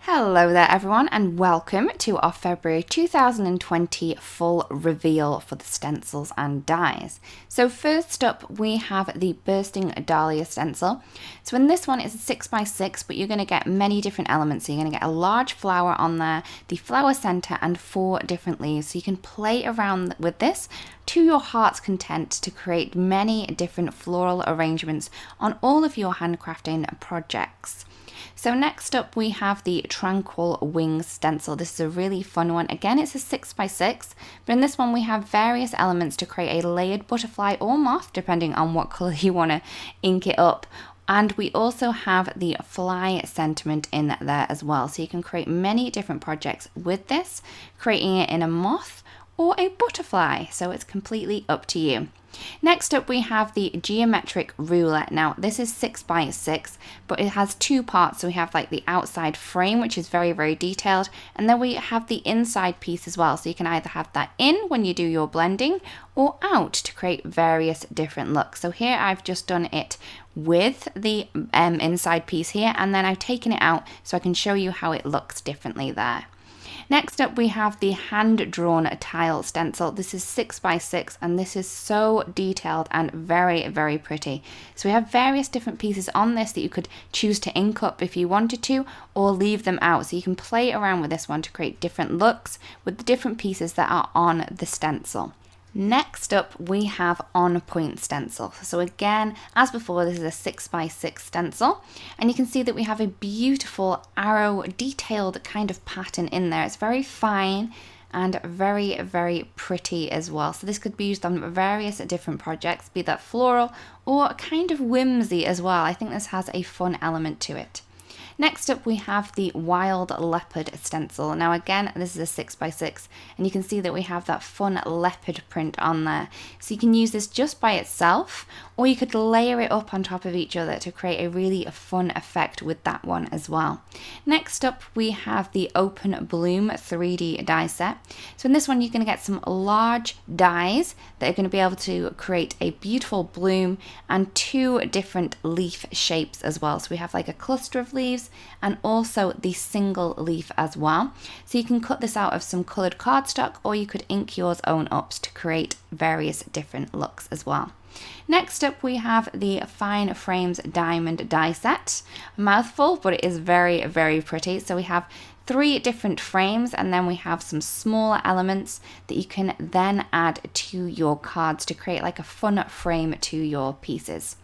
Hello there everyone and welcome to our February 2020 full reveal for the stencils and dies. So first up we have the Bursting Dahlia stencil. So in this one it's a 6x6 but you're going to get many different elements. So you're going to get a large flower on there, the flower center and 4 different leaves. So you can play around with this to your heart's content to create many different floral arrangements on all of your handcrafting projects. So next up we have the Tranquil Wings stencil. This is a really fun one. Again, it's a 6x6, but in this one we have various elements to create a layered butterfly or moth, depending on what color you want to ink it up. And we also have the fly sentiment in there as well. So you can create many different projects with this, creating it in a moth or a butterfly. So it's completely up to you. Next up we have the geometric roulette. Now this is 6x6 but it has 2 parts. So we have like the outside frame, which is very detailed, and then we have the inside piece as well. So you can either have that in when you do your blending or out to create various different looks. So here I've just done it with the inside piece here, and then I've taken it out so I can show you how it looks differently there. Next up we have the hand-drawn tile stencil. This is 6x6 and this is so detailed and very pretty. So we have various different pieces on this that you could choose to ink up if you wanted to, or leave them out. So you can play around with this one to create different looks with the different pieces that are on the stencil. Next up we have OnPoint Stencil. So again, as before, this is a 6x6 stencil, and you can see that we have a beautiful arrow detailed kind of pattern in there. It's very fine and very pretty as well. So this could be used on various different projects, be that floral or kind of whimsy as well. I think this has a fun element to it. Next up we have the Wild Leopard stencil. Now again, this is a 6x6 and you can see that we have that fun leopard print on there. So you can use this just by itself, or you could layer it up on top of each other to create a really fun effect with that one as well. Next up we have the Open Bloom 3D die set. So in this one you're going to get some large dies that are going to be able to create a beautiful bloom and 2 different leaf shapes as well. So we have like a cluster of leaves and also the single leaf as well. So you can cut this out of some coloured cardstock, or you could ink yours own up to create various different looks as well. Next up we have the Fine Frames Diamond die set. A mouthful, but it is very pretty. So we have 3 different frames, and then we have some smaller elements that you can then add to your cards to create like a fun frame to your pieces.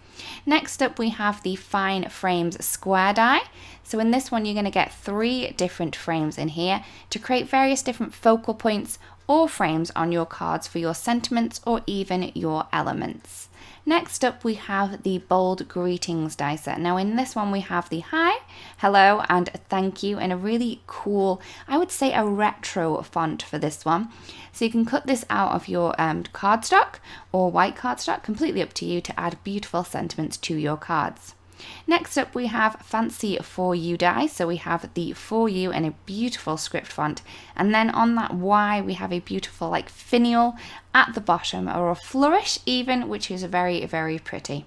Next up we have the Fine Frames square die. So in this one you're going to get 3 different frames in here to create various different focal points or frames on your cards for your sentiments or even your elements. Next up we have the Bold Greetings die set. Now in this one we have the hi, hello and thank you in a really cool, I would say a retro font for this one. So you can cut this out of your cardstock or white cardstock, completely up to you, to add beautiful sentiments to your cards. Next up we have Fancy For You die. So we have the For You in a beautiful script font, and then on that Y we have a beautiful like finial at the bottom, or a flourish even, which is very pretty.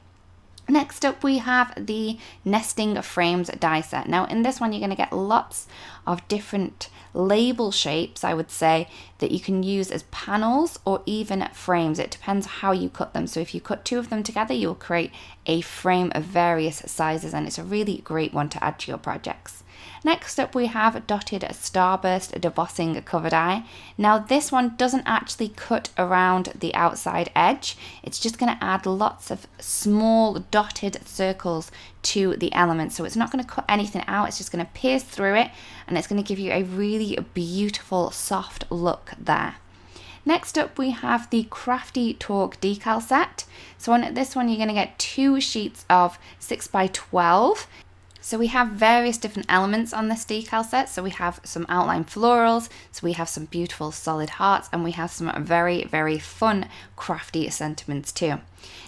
Next up we have the Nesting Frames die set. Now in this one you're going to get lots of different label shapes, I would say, that you can use as panels or even frames. It depends how you cut them. So if you cut 2 of them together you'll create a frame of various sizes, and it's a really great one to add to your projects. Next up we have Dotted Starburst Debossing cover die. Now this one doesn't actually cut around the outside edge, it's just going to add lots of small dotted circles to the element. So it's not going to cut anything out, it's just going to pierce through it, and it's going to give you a really beautiful soft look there. Next up we have the Crafty Talk decal set. So on this one you're going to get 2 sheets of 6x12. So we have various different elements on this decal set. So we have some outline florals, so we have some beautiful solid hearts, and we have some very fun crafty sentiments too.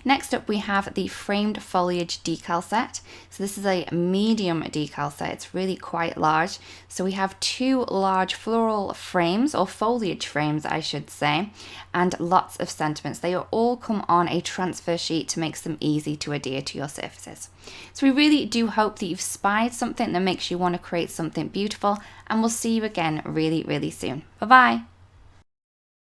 Next up we have the framed foliage decal set. So this is a medium decal set, it's really quite large. So we have 2 large floral frames, or foliage frames I should say, and lots of sentiments. They all come on a transfer sheet to make them easy to adhere to your surfaces. So we really do hope that you've spied something that makes you want to create something beautiful, and we'll see you again really, really soon. Bye bye.